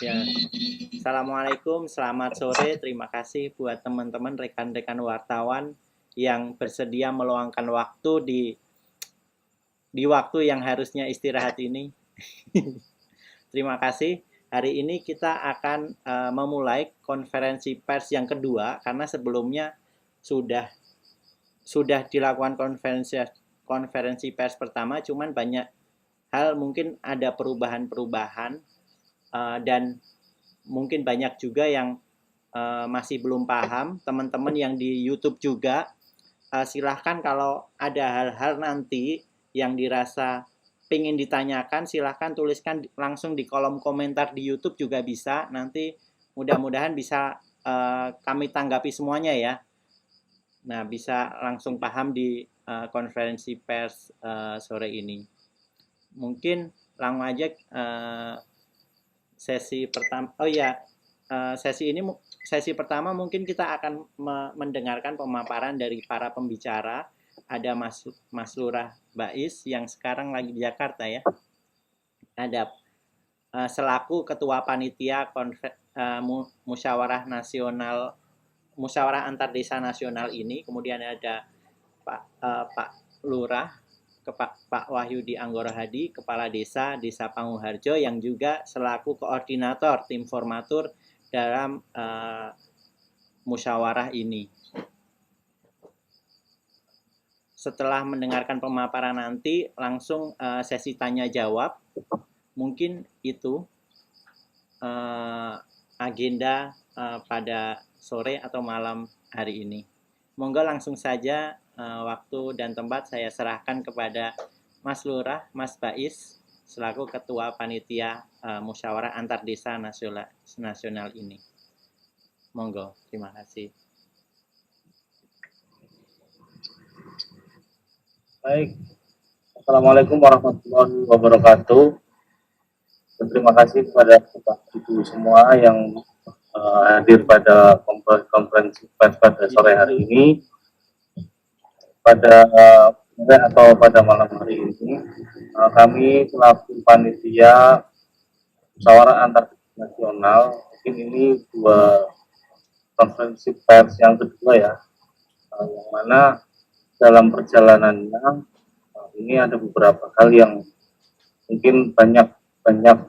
Ya, Assalamualaikum, selamat sore. Terima kasih buat teman-teman rekan-rekan wartawan yang bersedia meluangkan waktu di waktu yang harusnya istirahat ini. Terima kasih. Hari ini kita akan memulai konferensi pers yang kedua karena sebelumnya sudah dilakukan konferensi pers pertama, cuman banyak hal mungkin ada perubahan-perubahan dan mungkin banyak juga yang masih belum paham. Teman-teman yang di YouTube juga, silahkan kalau ada hal-hal nanti yang dirasa pengen ditanyakan, silahkan tuliskan langsung di kolom komentar di YouTube juga bisa. Nanti mudah-mudahan bisa kami tanggapi semuanya ya. Nah, bisa langsung paham di konferensi pers sore ini. Mungkin langsung aja sesi pertama. Oh ya, sesi pertama mungkin kita akan mendengarkan pemaparan dari para pembicara. Ada Mas Lurah Bais yang sekarang lagi di Jakarta ya. Ada selaku Ketua Panitia Musyawarah Nasional, Musyawarah Antar Desa Nasional ini. Kemudian ada Pak Lurah, Pak Wahyudi Anggoro Hadi, Kepala Desa Panguharjo yang juga selaku koordinator tim formatur dalam musyawarah ini. Setelah mendengarkan pemaparan nanti langsung sesi tanya jawab. Mungkin itu agenda pada sore atau malam hari ini. Monggo langsung saja waktu dan tempat saya serahkan kepada Mas Lurah, Mas Bais, selaku Ketua Panitia Musyawarah Antar Desa Nasional ini. Monggo, terima kasih. Baik, Assalamualaikum warahmatullahi wabarakatuh. Terima kasih kepada Bapak Ibu semua yang hadir pada konferensi pers pada sore hari ini. Pada malam hari ini, kami selaku panitia musyawarah antar nasional, mungkin ini dua konferensi pers yang kedua ya, yang mana dalam perjalanannya ini ada beberapa hal yang mungkin banyak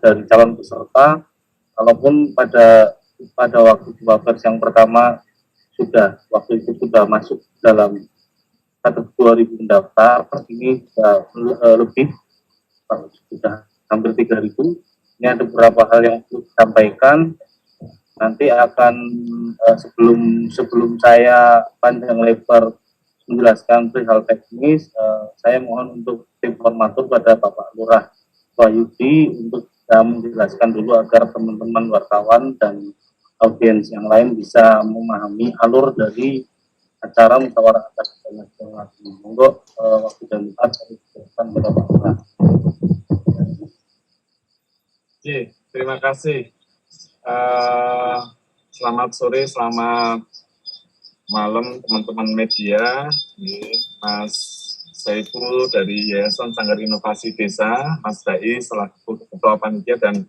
dari calon peserta, walaupun pada waktu dua pers yang pertama waktu itu sudah masuk dalam kategori pendaftar, ini sudah hampir 3.000. Ini ada beberapa hal yang perlu disampaikan. Nanti akan sebelum saya panjang lebar menjelaskan perihal teknis, saya mohon untuk tim formatur pada Bapak Lurah Wahyudi untuk menjelaskan dulu agar teman-teman wartawan dan audiens yang lain bisa memahami alur dari acara musyawarah antar desa nasional. Monggo waktu dan tempat saya berikan kepada Pak Lurah. Terima kasih. Selamat sore, selamat malam teman-teman media, Mas Saiful dari Yayasan Sanggar Inovasi Desa, Mas Bais selaku Ketua Panitia dan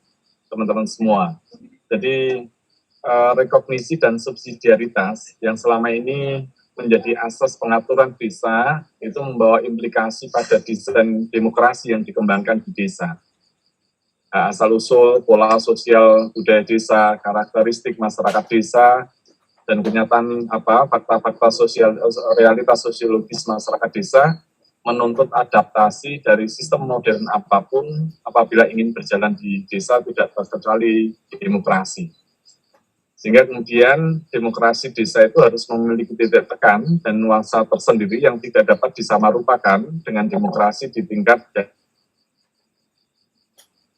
teman-teman semua. Jadi rekognisi dan subsidiaritas yang selama ini menjadi asas pengaturan desa itu membawa implikasi pada desain demokrasi yang dikembangkan di desa. Asal-usul, pola sosial budaya desa, karakteristik masyarakat desa, dan kenyataan fakta-fakta sosial, realitas sosiologis masyarakat desa menuntut adaptasi dari sistem modern apapun apabila ingin berjalan di desa tidak terkecuali demokrasi. Sehingga kemudian demokrasi desa itu harus memiliki titik tekan dan nuansa tersendiri yang tidak dapat disamarupakan dengan demokrasi di tingkat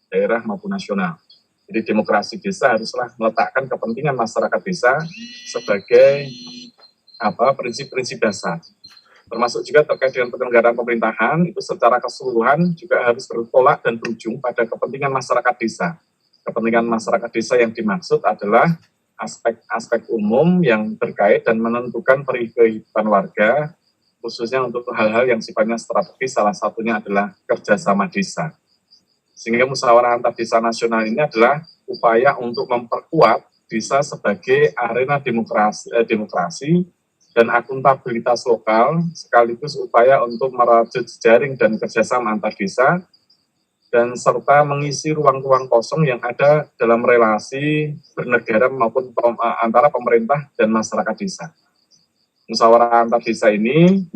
daerah maupun nasional. Jadi demokrasi desa haruslah meletakkan kepentingan masyarakat desa sebagai prinsip-prinsip dasar. Termasuk juga terkait dengan penyelenggaraan pemerintahan, itu secara keseluruhan juga harus bertolak dan berujung pada kepentingan masyarakat desa. Kepentingan masyarakat desa yang dimaksud adalah aspek-aspek umum yang terkait dan menentukan kehidupan warga, khususnya untuk hal-hal yang sifatnya strategis, salah satunya adalah kerjasama desa. Sehingga musyawarah antar desa nasional ini adalah upaya untuk memperkuat desa sebagai arena demokrasi dan akuntabilitas lokal, sekaligus upaya untuk merajut jejaring dan kerjasama antar desa, dan serta mengisi ruang-ruang kosong yang ada dalam relasi bernegara maupun antara pemerintah dan masyarakat desa. Musyawarah antar desa ini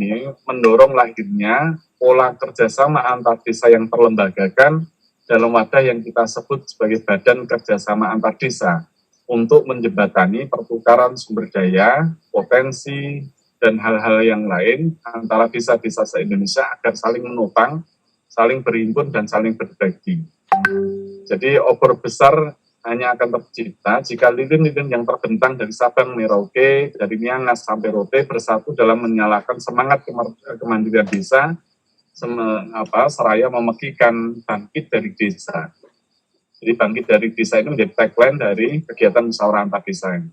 mendorong lahirnya pola kerjasama antar desa yang terlembagakan dalam wadah yang kita sebut sebagai Badan Kerjasama Antar Desa untuk menjembatani pertukaran sumber daya, potensi, dan hal-hal yang lain antara desa-desa se-Indonesia agar saling menopang, saling berhimpun, dan saling berbagi. Jadi obor besar hanya akan tercipta jika lilin-lilin yang terbentang dari Sabang Merauke, dari Miangas sampai Rote bersatu dalam menyalakan semangat kemandirian desa, seraya memegikan bangkit dari desa. Jadi bangkit dari desa ini menjadi tagline dari kegiatan musyawarah antar desa ini.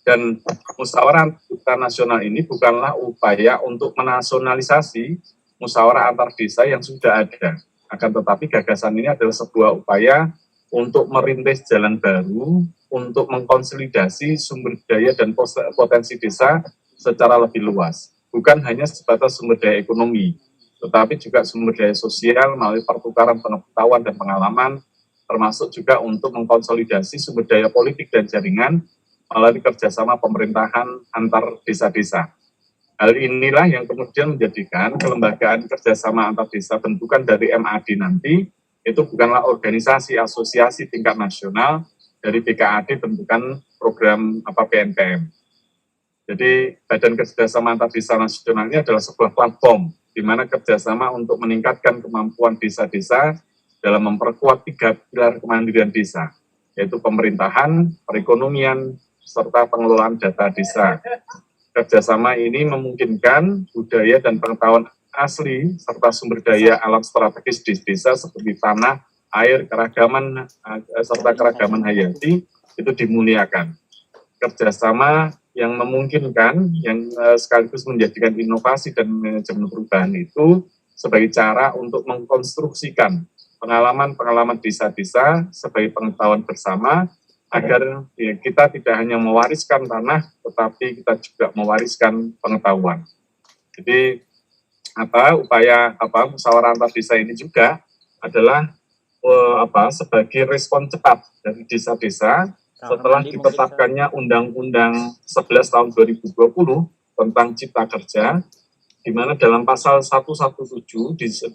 Dan musyawarah antar nasional ini bukanlah upaya untuk menasionalisasi musyawarah antar desa yang sudah ada. Akan tetapi gagasan ini adalah sebuah upaya untuk merintis jalan baru, untuk mengkonsolidasi sumber daya dan potensi desa secara lebih luas. Bukan hanya sebatas sumber daya ekonomi, tetapi juga sumber daya sosial melalui pertukaran pengetahuan dan pengalaman, termasuk juga untuk mengkonsolidasi sumber daya politik dan jaringan melalui kerjasama pemerintahan antar desa-desa. Hal inilah yang kemudian menjadikan kelembagaan kerjasama antar desa bentukan dari MAD nanti itu bukanlah organisasi asosiasi tingkat nasional dari BKAD bentukan program PNPM. Jadi Badan Kerjasama Antar Desa Nasional ini adalah sebuah platform di mana kerjasama untuk meningkatkan kemampuan desa-desa dalam memperkuat 3 pilar kemandirian desa, yaitu pemerintahan, perekonomian, serta pengelolaan data desa. Kerjasama ini memungkinkan budaya dan pengetahuan asli serta sumber daya alam strategis di desa seperti tanah, air, keragaman, serta keragaman hayati itu dimuliakan. Kerjasama yang memungkinkan, yang sekaligus menjadikan inovasi dan manajemen perubahan itu sebagai cara untuk mengkonstruksikan pengalaman-pengalaman desa-desa sebagai pengetahuan bersama, agar kita tidak hanya mewariskan tanah, tetapi kita juga mewariskan pengetahuan. Jadi upaya musyawarah antar desa ini juga adalah sebagai respon cepat dari desa-desa setelah ditetapkannya Undang-Undang 11 tahun 2020 tentang Cipta Kerja, di mana dalam pasal 117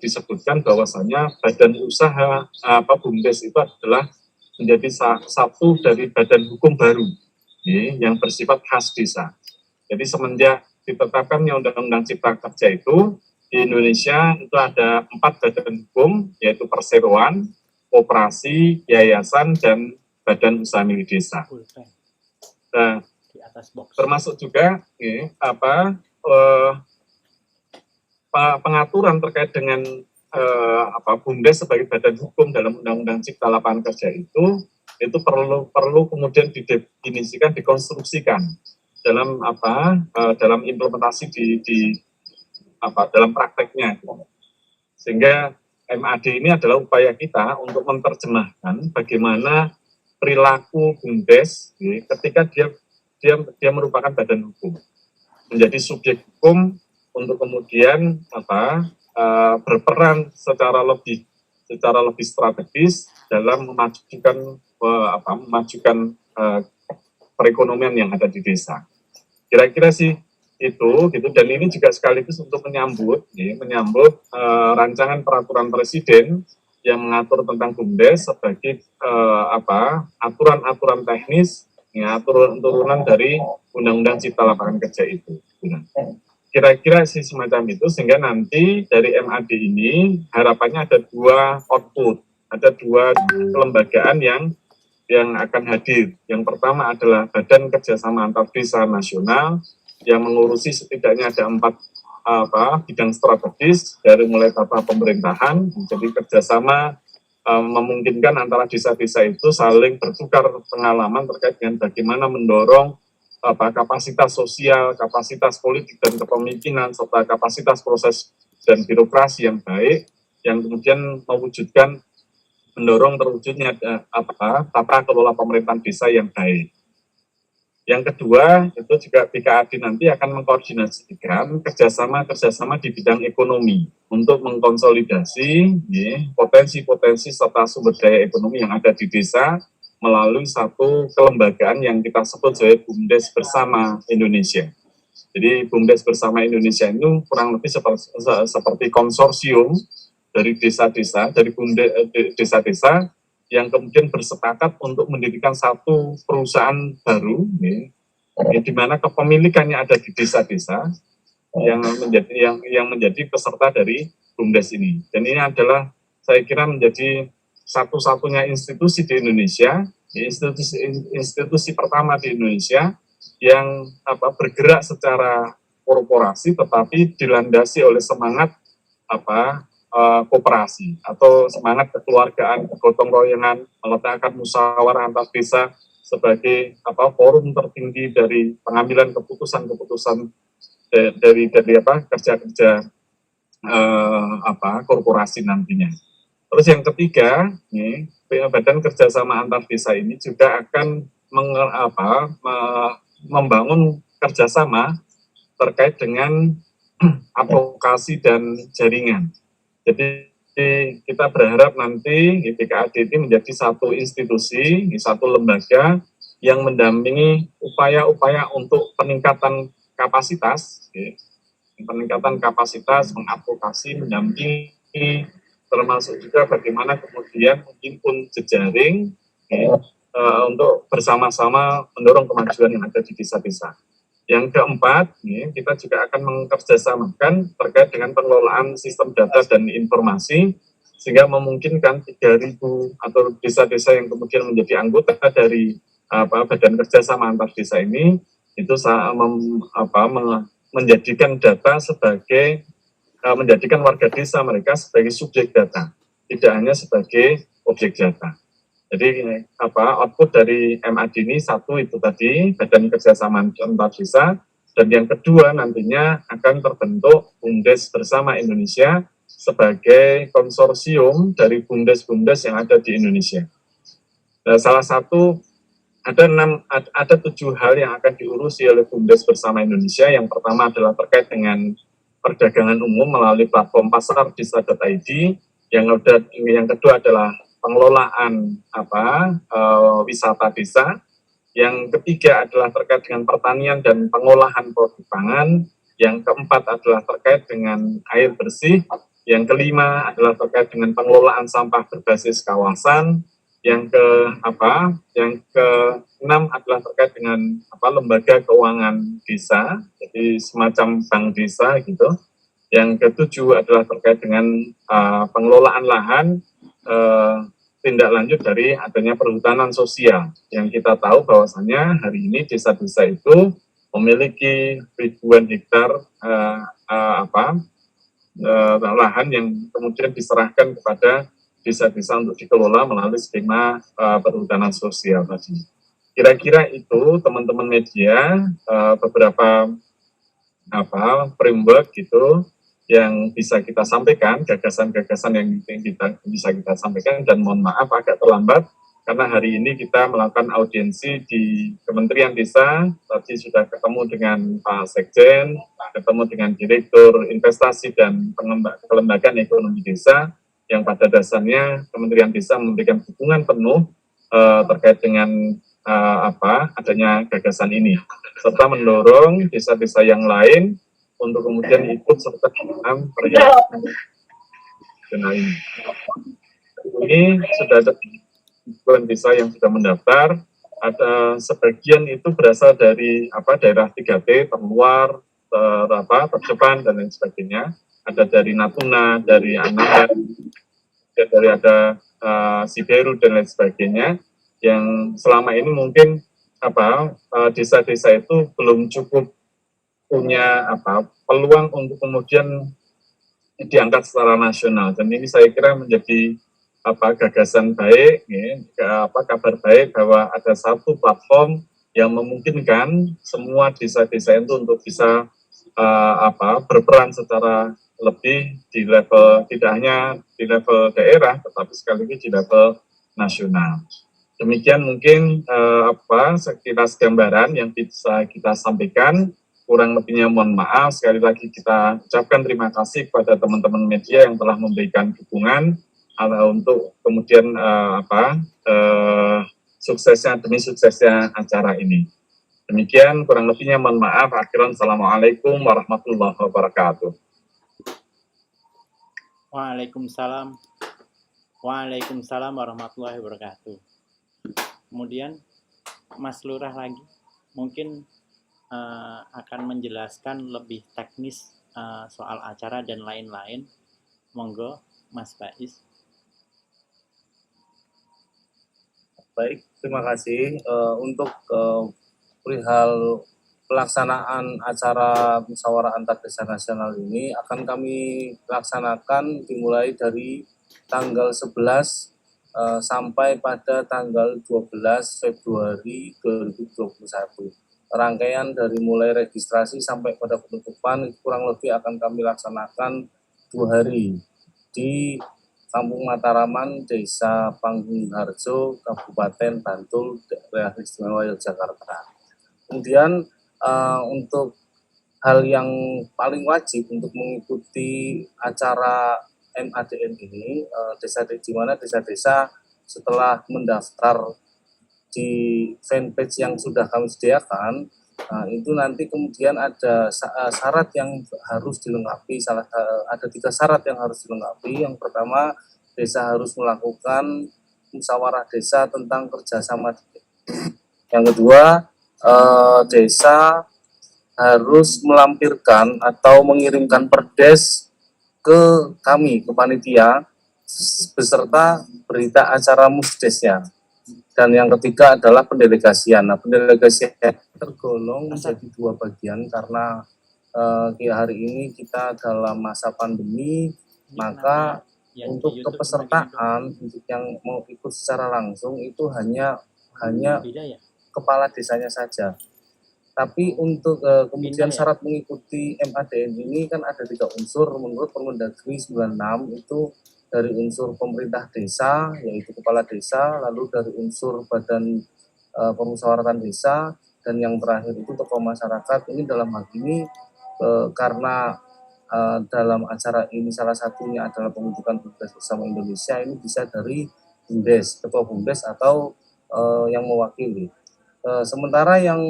disebutkan bahwasannya badan usaha BUMDes itu adalah menjadi satu dari badan hukum baru yang bersifat khas desa. Jadi semenjak ditetapkannya Undang-Undang Cipta Kerja itu, di Indonesia itu ada 4 badan hukum, yaitu perseroan, koperasi, yayasan, dan badan usaha milik desa. Nah, termasuk juga pengaturan terkait dengan BUMDes sebagai badan hukum dalam Undang-Undang Cipta Lapangan Kerja itu perlu kemudian didefinisikan, dikonstruksikan dalam dalam implementasi dalam prakteknya, sehingga MAD ini adalah upaya kita untuk menerjemahkan bagaimana perilaku BUMDes ketika dia merupakan badan hukum menjadi subjek hukum untuk kemudian berperan secara lebih strategis dalam memajukan perekonomian yang ada di desa. Kira-kira sih itu gitu, dan ini juga sekaligus untuk menyambut rancangan peraturan presiden yang mengatur tentang BUMDes sebagai aturan-aturan teknis, turunan dari Undang-Undang Cipta Lapangan Kerja itu. Kira-kira sih semacam itu, sehingga nanti dari MAD ini harapannya ada 2 output, ada 2 kelembagaan yang akan hadir. Yang pertama adalah Badan Kerjasama Antar Desa Nasional yang mengurusi setidaknya ada 4 bidang strategis, dari mulai tata pemerintahan, jadi kerjasama memungkinkan antara desa-desa itu saling bertukar pengalaman terkait dengan bagaimana mendorong kapasitas sosial, kapasitas politik dan kepemimpinan, serta kapasitas proses dan birokrasi yang baik, yang kemudian mewujudkan mendorong terwujudnya tata kelola pemerintahan desa yang baik. Yang kedua, itu juga BKAD nanti akan mengkoordinasikan kerjasama di bidang ekonomi untuk mengkonsolidasi potensi-potensi serta sumber daya ekonomi yang ada di desa melalui satu kelembagaan yang kita sebut sebagai BUMDes Bersama Indonesia. Jadi BUMDes Bersama Indonesia itu kurang lebih seperti konsorsium dari desa-desa, dari desa-desa yang kemudian bersepakat untuk mendirikan satu perusahaan baru, di mana kepemilikannya ada di desa-desa yang menjadi peserta dari BUMDes ini. Dan ini adalah saya kira menjadi satu-satunya institusi di Indonesia, institusi pertama di Indonesia yang bergerak secara korporasi, tetapi dilandasi oleh semangat koperasi atau semangat kekeluargaan, gotong royongan, meletakkan musyawarah antar desa sebagai forum tertinggi dari pengambilan keputusan-keputusan dari kerja-kerja korporasi nantinya. Terus yang ketiga, Badan Kerjasama Antar Desa ini juga akan membangun kerjasama terkait dengan advokasi dan jaringan. Jadi kita berharap nanti BKAD ini menjadi satu institusi, satu lembaga yang mendampingi upaya-upaya untuk peningkatan kapasitas, mengadvokasi, mendampingi, termasuk juga bagaimana kemudian menghimpun jejaring untuk bersama-sama mendorong kemajuan yang ada di desa-desa. Yang keempat, kita juga akan mengkerjasamakan terkait dengan pengelolaan sistem data dan informasi, sehingga memungkinkan 3.000 atau desa-desa yang kemudian menjadi anggota dari Badan Kerjasama Antar Desa ini, itu menjadikan data sebagai, menjadikan warga desa mereka sebagai subjek data, tidak hanya sebagai objek data. Jadi output dari MAD ini satu itu tadi Badan Kerjasama Antar Desa, dan yang kedua nantinya akan terbentuk BUMDes Bersama Indonesia sebagai konsorsium dari BUMDes-BUMDes yang ada di Indonesia. Nah, salah satu ada 7 hal yang akan diurusi oleh BUMDes Bersama Indonesia. Yang pertama adalah terkait dengan perdagangan umum melalui platform pasardesa.id. Yang kedua adalah pengelolaan wisata desa. Yang ketiga adalah terkait dengan pertanian dan pengolahan produk pangan. Yang keempat adalah terkait dengan air bersih. Yang kelima adalah terkait dengan pengelolaan sampah berbasis kawasan. Yang keenam adalah terkait dengan lembaga keuangan desa, jadi semacam bank desa gitu. Yang ketujuh adalah terkait dengan pengelolaan lahan, tindak lanjut dari adanya perhutanan sosial, yang kita tahu bahwasannya hari ini desa-desa itu memiliki ribuan hektar lahan yang kemudian diserahkan kepada desa-desa untuk dikelola melalui skema perhutanan sosial tadi. Kira-kira itu teman-teman media beberapa framework gitu yang bisa kita sampaikan, gagasan-gagasan yang bisa kita sampaikan, dan mohon maaf agak terlambat karena hari ini kita melakukan audiensi di Kementerian Desa. Tadi sudah ketemu dengan Pak Sekjen, ketemu dengan Direktur Investasi dan Kelembagaan Ekonomi Desa, yang pada dasarnya Kementerian Desa memberikan dukungan penuh terkait dengan adanya gagasan ini, serta mendorong desa-desa yang lain untuk kemudian ikut serta dalam perjalanan ini. Ini sudah ada desa yang sudah mendaftar. Ada sebagian itu berasal dari daerah 3T terluar, terdepan dan lain sebagainya. Ada dari Natuna, dari Anambas, dari ada Siberu dan lain sebagainya, yang selama ini mungkin desa-desa itu belum cukup punya peluang untuk kemudian diangkat secara nasional. Dan ini saya kira menjadi gagasan baik, kabar baik bahwa ada satu platform yang memungkinkan semua desa-desa itu untuk bisa berperan secara lebih di level, tidak hanya di level daerah, tetapi sekaligus di level nasional. Demikian mungkin sekilas gambaran yang bisa kita sampaikan. Kurang lebihnya mohon maaf. Sekali lagi kita ucapkan terima kasih kepada teman-teman media yang telah memberikan dukungan untuk kemudian suksesnya demi suksesnya acara ini. Demikian kurang lebihnya mohon maaf. Akhiran assalamualaikum warahmatullahi wabarakatuh. Waalaikumsalam. Waalaikumsalam warahmatullahi wabarakatuh. Kemudian Mas Lurah lagi mungkin akan menjelaskan lebih teknis soal acara dan lain-lain. Monggo Mas Bais. Baik, terima kasih untuk perihal pelaksanaan acara musyawarah antar desa nasional ini akan kami laksanakan dimulai dari tanggal 11 sampai pada tanggal 12 Februari 2021. Rangkaian dari mulai registrasi sampai pada penutupan kurang lebih akan kami laksanakan 2 hari di Kampung Mataraman, Desa Panggung Harjo, Kabupaten Bantul, Daerah Istimewa Yogyakarta. Kemudian untuk hal yang paling wajib untuk mengikuti acara MADN ini, di mana desa-desa setelah mendaftar di fanpage yang sudah kami sediakan, itu nanti kemudian ada syarat yang harus dilengkapi. Ada 3 syarat yang harus dilengkapi. Yang pertama, desa harus melakukan musyawarah desa tentang kerjasama. Yang kedua, desa harus melampirkan atau mengirimkan perdes ke kami, ke panitia, beserta berita acara musdesnya. Dan yang ketiga adalah pendelegasian. Nah, pendelegasian tergolong menjadi 2 bagian karena hari ini kita dalam masa pandemi, maka untuk kepesertaan untuk yang mau ikut secara langsung itu hanya kepala desanya saja. Tapi untuk kemudian syarat mengikuti MADN ini kan ada 3 unsur menurut Permendagri 96 itu dari unsur pemerintah desa, yaitu kepala desa, lalu dari unsur badan permusyawaratan desa, dan yang terakhir itu tokoh masyarakat. Ini dalam hal ini karena dalam acara ini salah satunya adalah pembentukan BUMDes bersama Indonesia, ini bisa dari BUMDes, ketua BUMDes atau yang mewakili. Sementara yang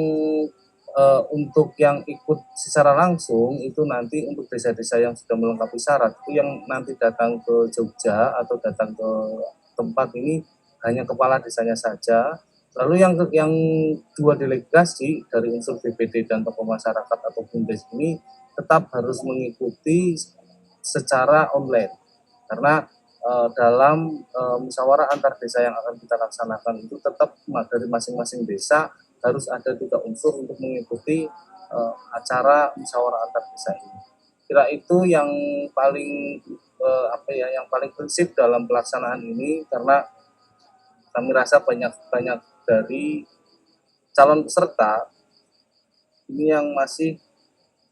untuk yang ikut secara langsung itu nanti untuk desa-desa yang sudah melengkapi syarat itu yang nanti datang ke Jogja atau datang ke tempat ini hanya kepala desanya saja. Lalu yang 2 delegasi dari unsur BPD dan tokoh masyarakat atau BUMDes ini tetap harus mengikuti secara online karena dalam musyawarah antar desa yang akan kita laksanakan itu tetap dari masing-masing desa harus ada 3 unsur untuk mengikuti acara musyawarah antar desa ini. Kira itu yang paling yang paling prinsip dalam pelaksanaan ini, karena kami rasa banyak dari calon peserta ini yang masih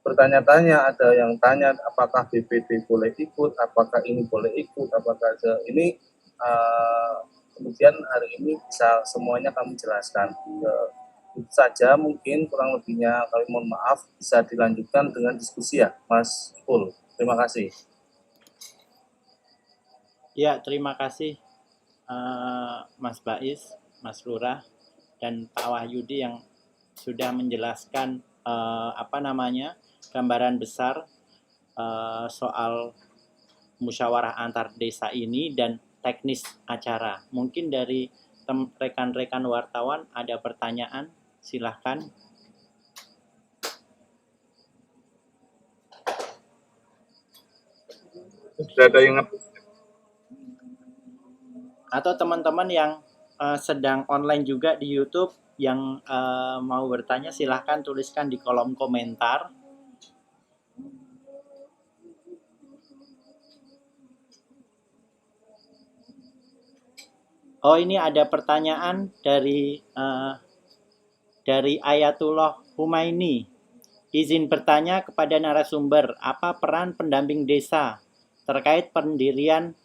bertanya-tanya, ada yang tanya apakah BPD boleh ikut, apakah ini boleh ikut, apakah ini kemudian hari ini bisa semuanya kami jelaskan. Itu saja mungkin kurang lebihnya kami mohon maaf, bisa dilanjutkan dengan diskusi ya Mas Pul. Terima kasih. Ya, terima kasih Mas Bais, Mas Lurah, dan Pak Wahyudi yang sudah menjelaskan gambaran besar soal musyawarah antar desa ini dan teknis acara. Mungkin dari rekan-rekan wartawan ada pertanyaan, silahkan. Sudah ada yang atau teman-teman yang sedang online juga di YouTube yang mau bertanya, silahkan tuliskan di kolom komentar. Oh, ini ada pertanyaan dari Ayatullah Humaini. Izin bertanya kepada narasumber, apa peran pendamping desa terkait pendirian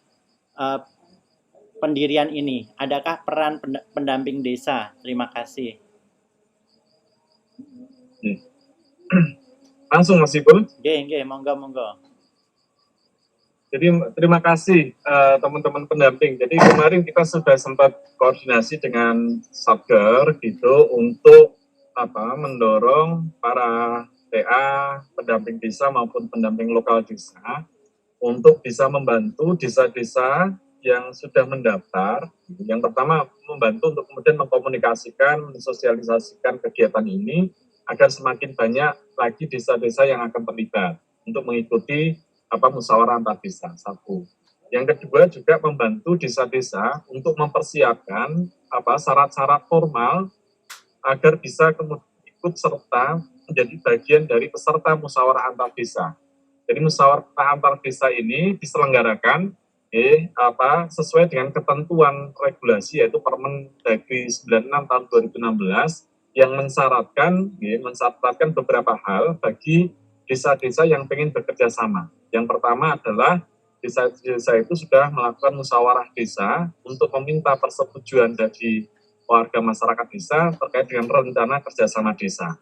ini? Adakah peran pendamping desa? Terima kasih. Langsung Mas Ipul. Oke, monggo. Jadi terima kasih teman-teman pendamping. Jadi kemarin kita sudah sempat koordinasi dengan Satker gitu untuk mendorong para TA, pendamping desa maupun pendamping lokal desa untuk bisa membantu desa-desa yang sudah mendaftar. Yang pertama membantu untuk kemudian mengkomunikasikan, mensosialisasikan kegiatan ini agar semakin banyak lagi desa-desa yang akan terlibat untuk mengikuti musyawarah antar desa. Satu. Yang kedua juga membantu desa-desa untuk mempersiapkan syarat-syarat formal agar bisa kemudian ikut serta menjadi bagian dari peserta musyawarah antar desa. Jadi musyawarah antar desa ini diselenggarakan sesuai dengan ketentuan regulasi yaitu Permendagri 96 tahun 2016 yang mensyaratkan beberapa hal bagi desa-desa yang ingin bekerja sama. Yang pertama adalah desa-desa itu sudah melakukan musyawarah desa untuk meminta persetujuan dari warga masyarakat desa terkait dengan rencana kerjasama desa.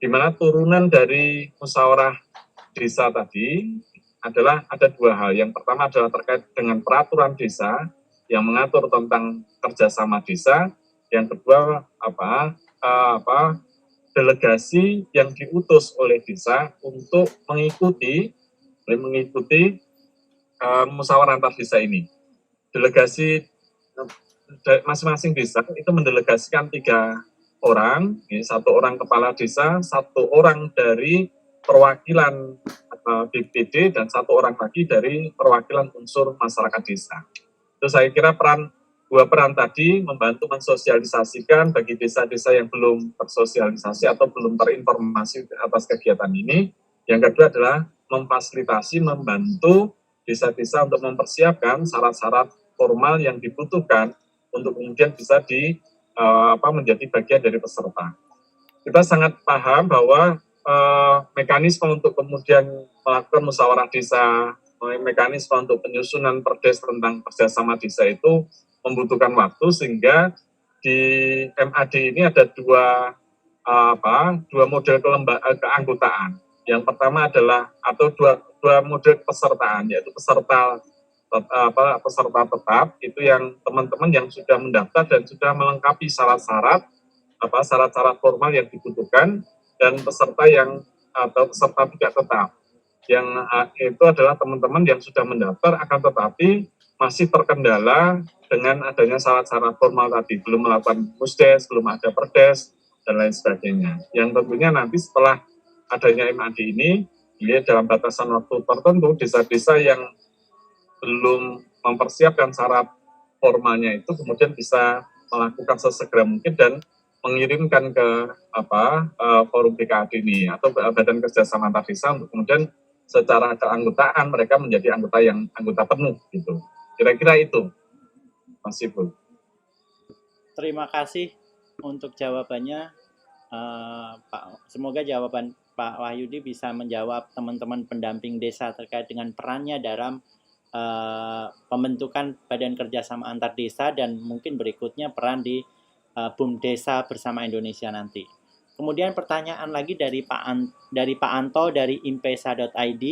Di mana turunan dari musyawarah desa tadi adalah ada dua hal. Yang pertama adalah terkait dengan peraturan desa yang mengatur tentang kerjasama desa. Yang kedua delegasi yang diutus oleh desa untuk mengikuti musyawarah antar desa ini. Delegasi masing-masing desa itu mendelegasikan 3 orang, 1 orang kepala desa, 1 orang dari perwakilan BPD dan 1 orang lagi dari perwakilan unsur masyarakat desa. Itu saya kira dua peran tadi membantu mensosialisasikan bagi desa-desa yang belum tersosialisasi atau belum terinformasi atas kegiatan ini. Yang kedua adalah memfasilitasi, membantu desa-desa untuk mempersiapkan syarat-syarat formal yang dibutuhkan untuk kemudian bisa menjadi bagian dari peserta. Kita sangat paham bahwa mekanisme untuk kemudian melakukan musyawarah desa, mekanisme untuk penyusunan perdes tentang kerjasama desa itu membutuhkan waktu, sehingga di MAD ini ada dua model keanggotaan. Yang pertama adalah dua model pesertaan, yaitu peserta tetap itu yang teman-teman yang sudah mendaftar dan sudah melengkapi syarat-syarat formal yang dibutuhkan, dan peserta tidak tetap yang itu adalah teman-teman yang sudah mendaftar akan tetapi masih terkendala dengan adanya syarat-syarat formal tadi, belum melakukan musdes, belum ada perdes dan lain sebagainya. Yang tentunya nanti setelah adanya MAD ini, dalam batasan waktu tertentu, desa-desa yang belum mempersiapkan syarat formalnya itu kemudian bisa melakukan sesegera mungkin dan mengirimkan ke forum BKAD ini atau Badan Kerjasama Antar Desa untuk kemudian secara keanggotaan mereka menjadi anggota penuh gitu. Kira-kira itu, Mas Ipul. Terima kasih untuk jawabannya, Pak. Semoga jawaban Pak Wahyudi bisa menjawab teman-teman pendamping desa terkait dengan perannya dalam pembentukan Badan Kerjasama Antar Desa dan mungkin berikutnya peran di BUM Desa Bersama Indonesia nanti. Kemudian pertanyaan lagi dari Pak Anto dari impesa.id.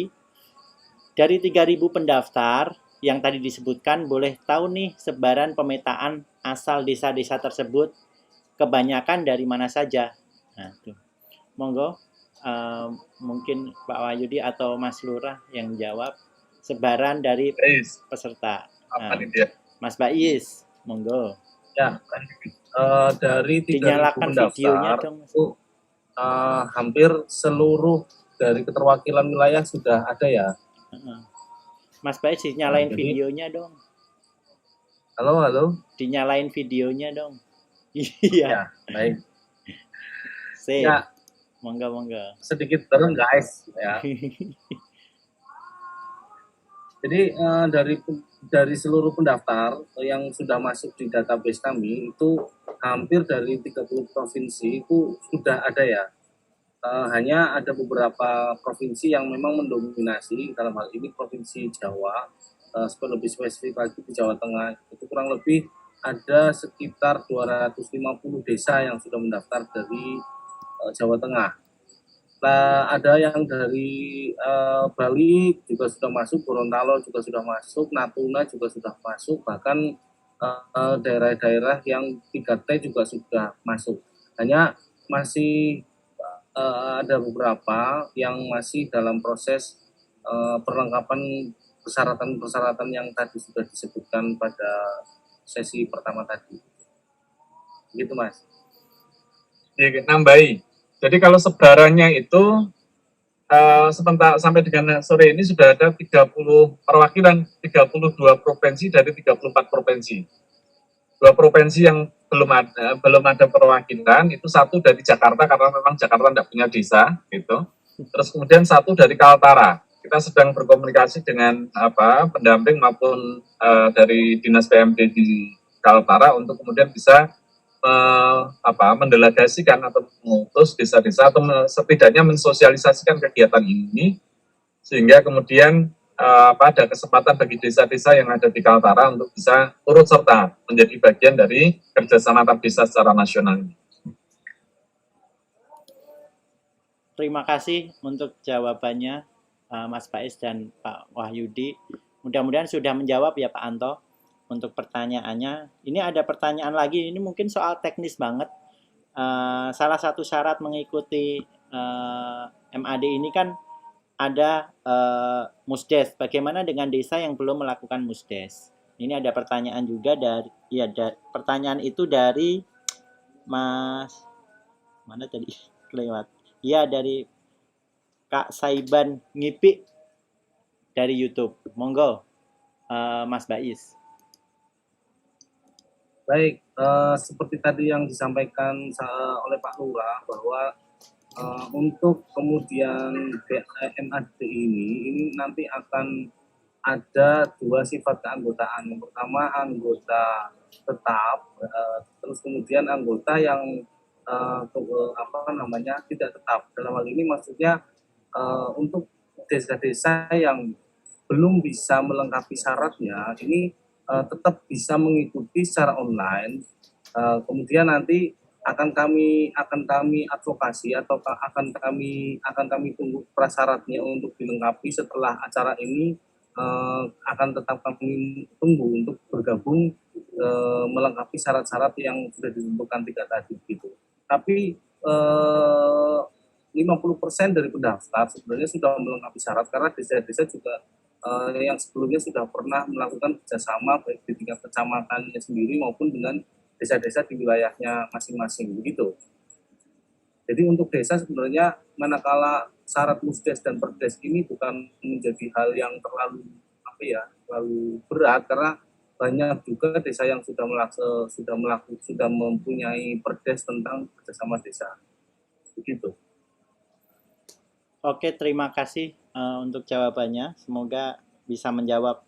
Dari 3.000 pendaftar yang tadi disebutkan, boleh tahu nih sebaran pemetaan asal desa-desa tersebut kebanyakan dari mana saja? Nah, tuh. Monggo, mungkin Pak Wahyudi atau Mas Lurah yang jawab sebaran dari peserta. Nah, Mas Bais, monggo. Ya, dari 3.000 Dinyalakan videonya pendaftar dong, Mas. itu hampir seluruh dari keterwakilan wilayah sudah ada ya. Mas Bais dinyalain videonya dong. Halo. Dinyalain videonya dong. Iya. Ya, baik. Sip. Ya, monggo. Sedikit turun guys ya. Jadi dari seluruh pendaftar yang sudah masuk di database kami itu hampir dari 30 provinsi itu sudah ada ya hanya ada beberapa provinsi yang memang mendominasi, dalam hal ini Provinsi Jawa, lebih spesifik lagi di Jawa Tengah, itu kurang lebih ada sekitar 250 desa yang sudah mendaftar dari Jawa Tengah. Nah, ada yang dari Bali juga sudah masuk, Gorontalo juga sudah masuk, Natuna juga sudah masuk, bahkan daerah-daerah yang 3T juga sudah masuk. Hanya masih ada beberapa yang masih dalam proses perlengkapan persyaratan-persyaratan yang tadi sudah disebutkan pada sesi pertama tadi. Gitu, Mas. Ya, nambahi. Jadi kalau sebarannya itu sebentar sampai dengan sore ini sudah ada 30 perwakilan 32 provinsi dari 34 provinsi. 2 provinsi yang belum ada perwakilan itu satu dari Jakarta karena memang Jakarta tidak punya desa gitu. Terus kemudian satu dari Kaltara. Kita sedang berkomunikasi dengan pendamping maupun dari Dinas PMD di Kaltara untuk kemudian bisa mendelegasikan atau mengutus desa-desa atau setidaknya mensosialisasikan kegiatan ini sehingga kemudian ada kesempatan bagi desa-desa yang ada di Kaltara untuk bisa turut serta menjadi bagian dari kerjasama antar desa secara nasional. Terima kasih untuk jawabannya Mas Faiz dan Pak Wahyudi. Mudah-mudahan sudah menjawab ya Pak Anto untuk pertanyaannya. Ini ada pertanyaan lagi, ini mungkin soal teknis banget. Salah satu syarat mengikuti MAD ini kan ada musdes. Bagaimana dengan desa yang belum melakukan musdes? Ini ada pertanyaan juga dari pertanyaan itu dari Mas mana tadi kelewat. Ya, dari Kak Saiban Ngipi dari YouTube. Monggo Mas Bais. Baik, seperti tadi yang disampaikan oleh Pak Lurah bahwa untuk kemudian MAD ini nanti akan ada 2 sifat keanggotaan. Yang pertama anggota tetap, terus kemudian anggota yang tidak tetap. Dalam hal ini maksudnya untuk desa-desa yang belum bisa melengkapi syaratnya ini tetap bisa mengikuti secara online. Kemudian nanti akan kami advokasi atau akan kami tunggu prasyaratnya untuk dilengkapi setelah acara ini. Akan tetap kami tunggu untuk bergabung melengkapi syarat-syarat yang sudah ditentukan 3 tadi gitu. Tapi 50% dari pendaftar sebenarnya sudah melengkapi syarat karena desa-desa juga yang sebelumnya sudah pernah melakukan kerjasama baik di tingkat kecamatannya sendiri maupun dengan desa-desa di wilayahnya masing-masing begitu. Jadi untuk desa sebenarnya manakala syarat musdes dan perdes ini bukan menjadi hal yang terlalu berat karena banyak juga desa yang sudah mempunyai perdes tentang kerjasama desa. Begitu. Oke, terima kasih untuk jawabannya. Semoga bisa menjawab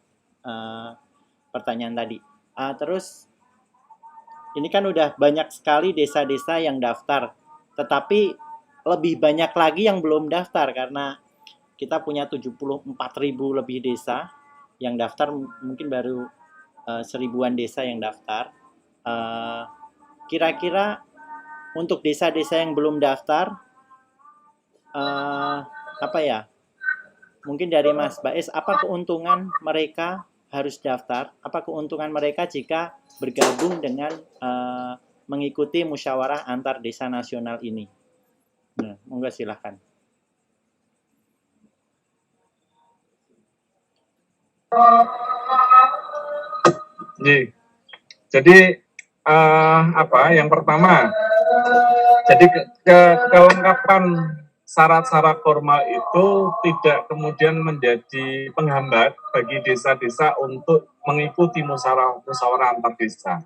pertanyaan tadi. Terus, ini kan udah banyak sekali desa-desa yang daftar, tetapi lebih banyak lagi yang belum daftar karena kita punya 74.000 lebih desa yang daftar, mungkin baru 1000-an desa yang daftar. Kira-kira untuk desa-desa yang belum daftar, mungkin dari Mas Bais, apa keuntungan mereka harus daftar? Apa keuntungan mereka jika bergabung dengan mengikuti musyawarah antar desa nasional ini? Nah, monggo silahkan. Jadi yang pertama, jadi kelengkapan syarat-syarat formal itu tidak kemudian menjadi penghambat bagi desa-desa untuk mengikuti musyawarah antar desa.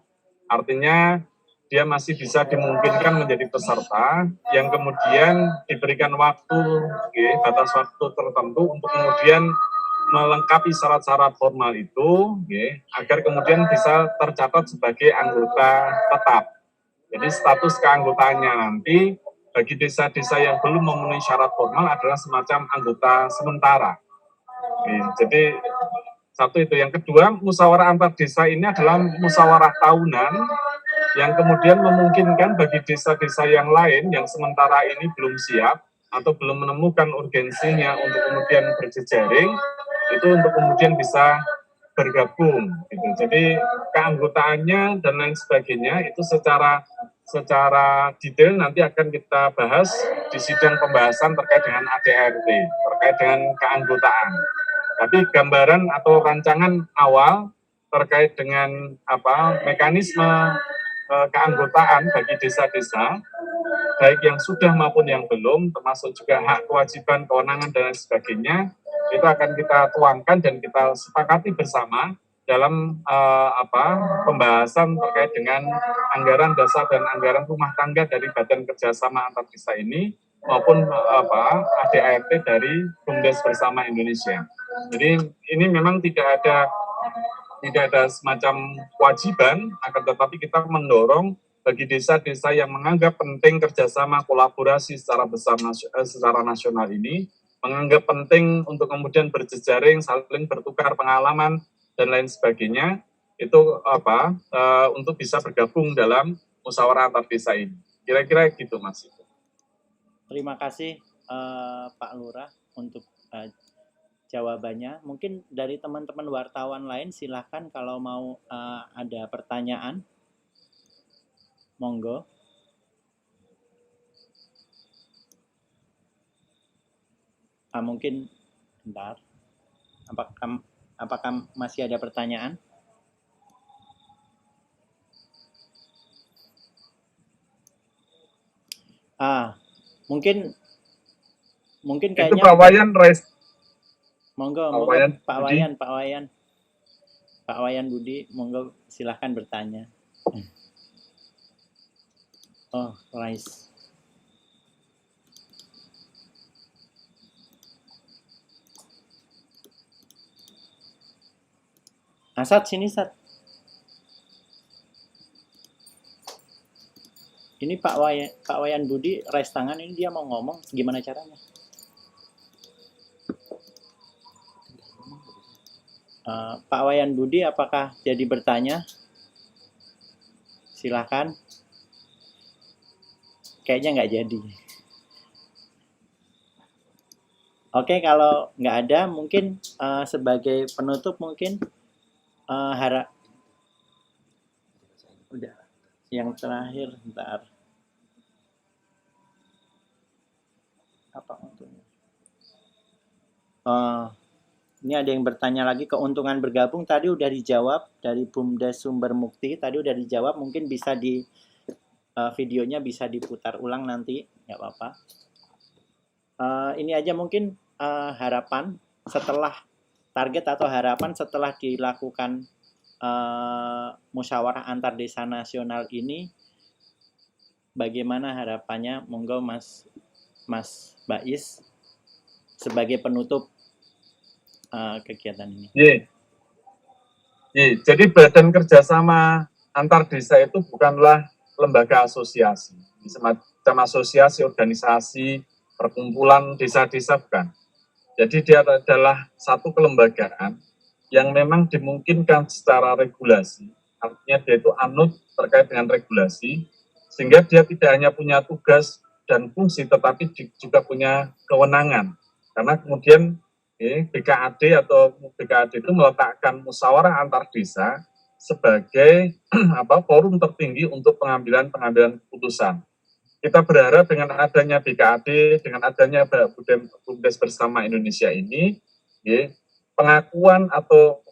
Artinya dia masih bisa dimungkinkan menjadi peserta yang kemudian diberikan waktu, batas waktu tertentu untuk kemudian melengkapi syarat-syarat formal itu, agar kemudian bisa tercatat sebagai anggota tetap. Jadi status keanggotaannya nanti bagi desa-desa yang belum memenuhi syarat formal adalah semacam anggota sementara. Jadi satu itu. Yang kedua, musyawarah antar desa ini adalah musyawarah tahunan yang kemudian memungkinkan bagi desa-desa yang lain yang sementara ini belum siap atau belum menemukan urgensinya untuk kemudian berjejaring, itu untuk kemudian bisa bergabung gitu. Jadi keanggotaannya dan lain sebagainya itu secara detail nanti akan kita bahas di sidang pembahasan terkait dengan ADRT, terkait dengan keanggotaan. Tapi gambaran atau rancangan awal terkait dengan mekanisme keanggotaan bagi desa-desa, baik yang sudah maupun yang belum, termasuk juga hak kewajiban, kewenangan dan lain sebagainya, itu akan kita tuangkan dan kita sepakati bersama dalam pembahasan terkait dengan anggaran dasar dan anggaran rumah tangga dari Badan Kerjasama Antar Desa ini maupun ADART dari BUMDes Bersama Indonesia. Jadi ini memang tidak ada semacam kewajiban, akan tetapi kita mendorong bagi desa-desa yang menganggap penting kerjasama kolaborasi secara nasional ini, menganggap penting untuk kemudian berjejaring, saling bertukar pengalaman dan lain sebagainya, itu untuk bisa bergabung dalam musyawarah antar desa ini. Kira-kira gitu, Mas. Terima kasih Pak Lurah untuk jawabannya. Mungkin dari teman-teman wartawan lain silahkan kalau mau ada pertanyaan. Monggo. Mungkin bentar. Apakah masih ada pertanyaan? Mungkin kayaknya itu Pak Wayan raise. Monggo Pak Wayan Budi, monggo silahkan bertanya. Oh, raise. Sat, sini Sat. Ini Pak Wayan Budi raise tangan, ini dia mau ngomong, gimana caranya? Pak Wayan Budi, apakah jadi bertanya? Silahkan. Kayaknya nggak jadi. Oke, kalau nggak ada, mungkin sebagai penutup mungkin udah. Yang terakhir, bentar. Apa untungnya? Ini ada yang bertanya lagi, keuntungan bergabung tadi udah dijawab dari BUMDes Sumber Mukti, tadi udah dijawab, mungkin bisa di videonya bisa diputar ulang nanti, nggak apa-apa. Ini aja mungkin harapan setelah target atau harapan setelah dilakukan musyawarah antar desa nasional ini, bagaimana harapannya? Monggo Mas Bais sebagai penutup kegiatan ini. Jadi Badan Kerjasama Antar Desa itu bukanlah lembaga asosiasi, semacam asosiasi, organisasi, perkumpulan desa-desa, bukan. Jadi dia adalah satu kelembagaan yang memang dimungkinkan secara regulasi, artinya dia itu anut terkait dengan regulasi, sehingga dia tidak hanya punya tugas dan fungsi, tetapi juga punya kewenangan. Karena kemudian BKAD itu meletakkan musyawarah antar desa sebagai forum tertinggi untuk pengambilan keputusan. Kita berharap dengan adanya BKAD, dengan adanya BUMDes Bersama Indonesia ini, pengakuan atau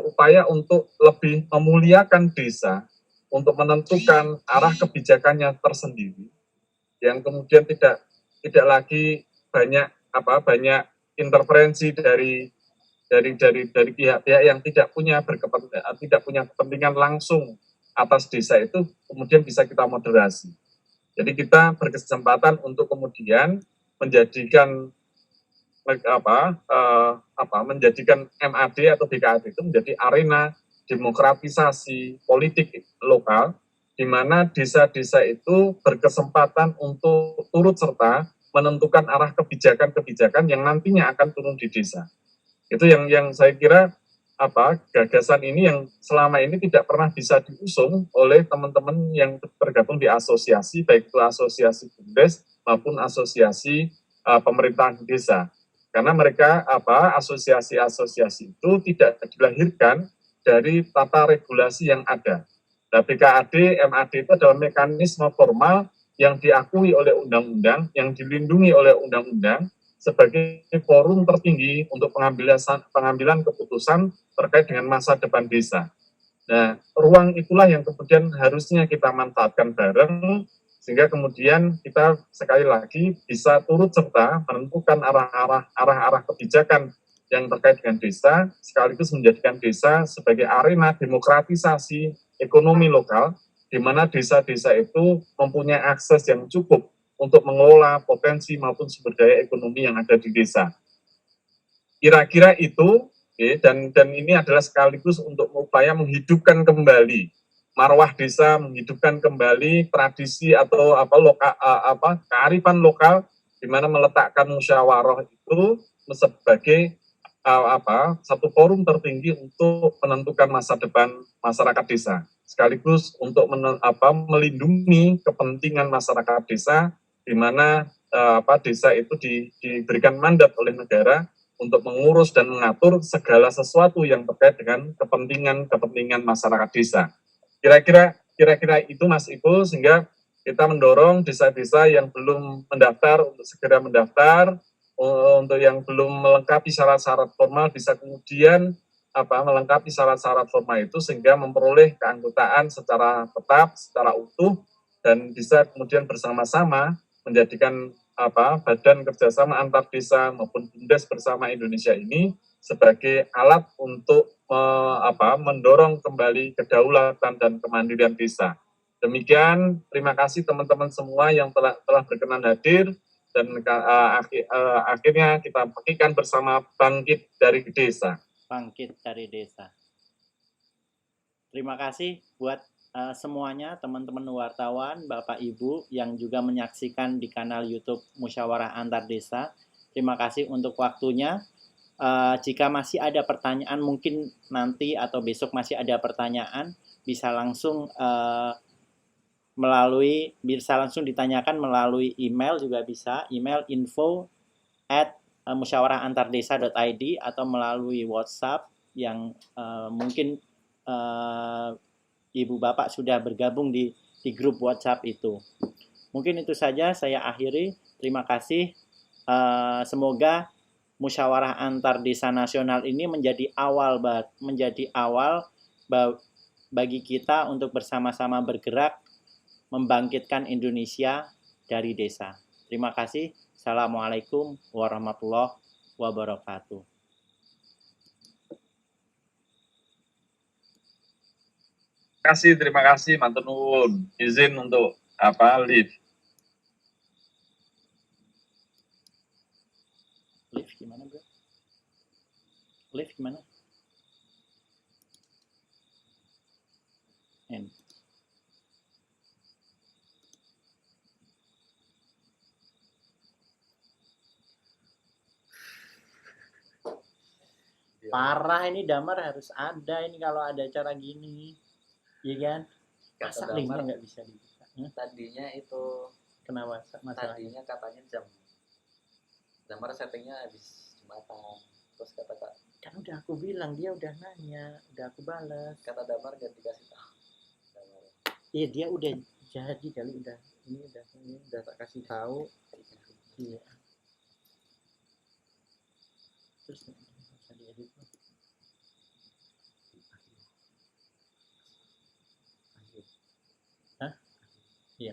upaya untuk lebih memuliakan desa, untuk menentukan arah kebijakannya tersendiri, yang kemudian tidak lagi banyak intervensi dari pihak-pihak yang tidak punya kepentingan langsung atas desa, itu kemudian bisa kita moderasi. Jadi kita berkesempatan untuk kemudian menjadikan MAD atau BKAD itu menjadi arena demokratisasi politik lokal, di mana desa-desa itu berkesempatan untuk turut serta menentukan arah kebijakan-kebijakan yang nantinya akan turun di desa. Itu yang saya kira gagasan ini yang selama ini tidak pernah bisa diusung oleh teman-teman yang tergabung di asosiasi, baik itu asosiasi BUMDes maupun asosiasi pemerintahan desa. Karena mereka asosiasi-asosiasi itu tidak dilahirkan dari tata regulasi yang ada. Nah, BKAD, MAD itu adalah mekanisme formal yang diakui oleh undang-undang, yang dilindungi oleh undang-undang sebagai forum tertinggi untuk pengambilan keputusan terkait dengan masa depan desa. Nah, ruang itulah yang kemudian harusnya kita manfaatkan bareng, sehingga kemudian kita sekali lagi bisa turut serta menentukan arah-arah kebijakan yang terkait dengan desa, sekaligus menjadikan desa sebagai arena demokratisasi ekonomi lokal, di mana desa-desa itu mempunyai akses yang cukup untuk mengelola potensi maupun sumber daya ekonomi yang ada di desa. Kira-kira itu, dan ini adalah sekaligus untuk upaya menghidupkan kembali marwah desa, menghidupkan kembali tradisi atau kearifan lokal, di mana meletakkan musyawarah itu sebagai satu forum tertinggi untuk menentukan masa depan masyarakat desa, sekaligus untuk melindungi kepentingan masyarakat desa, di mana desa itu diberikan mandat oleh negara untuk mengurus dan mengatur segala sesuatu yang terkait dengan kepentingan masyarakat desa. Kira-kira itu Mas Ipul, sehingga kita mendorong desa-desa yang belum mendaftar untuk segera mendaftar, untuk yang belum melengkapi syarat-syarat formal bisa kemudian melengkapi syarat-syarat formal itu sehingga memperoleh keanggotaan secara tetap, secara utuh, dan bisa kemudian bersama-sama menjadikan badan kerjasama antar desa maupun BUMDes bersama Indonesia ini sebagai alat untuk mendorong kembali kedaulatan dan kemandirian desa. Demikian, terima kasih teman-teman semua yang telah berkenan hadir, dan akhirnya kita pastikan bersama bangkit dari desa. Bangkit dari desa. Terima kasih buat semuanya, teman-teman wartawan, Bapak Ibu yang juga menyaksikan di kanal YouTube Musyawarah Antar Desa. Terima kasih untuk waktunya. Jika masih ada pertanyaan, mungkin nanti atau besok masih ada pertanyaan, bisa langsung ditanyakan melalui email juga bisa, email info@musyawarahantardesa.id atau melalui WhatsApp yang mungkin Ibu Bapak sudah bergabung di grup WhatsApp itu. Mungkin itu saja saya akhiri. Terima kasih. Semoga Musyawarah Antar Desa Nasional ini menjadi awal bagi kita untuk bersama-sama bergerak membangkitkan Indonesia dari desa. Terima kasih. Assalamualaikum warahmatullahi wabarakatuh. Terima kasih, Manten Nuwun. Izin untuk live. Live gimana, Bro? Live gimana? End. Parah ini, Damar harus ada ini kalau ada acara gini. Iya kan? Masa linknya nggak bisa dibuka? Tadinya itu Kenapa masalah? Tadinya katanya jam Damar settingnya habis Jumatan. Terus kata Kak, Kan udah aku bilang, dia udah nanya, udah aku balas. kata Damar nggak dikasih tahu. Iya, dia udah jadi kali, ini udah tak kasih tahu. Iya. Terus bisa diedit. Hah? Iya.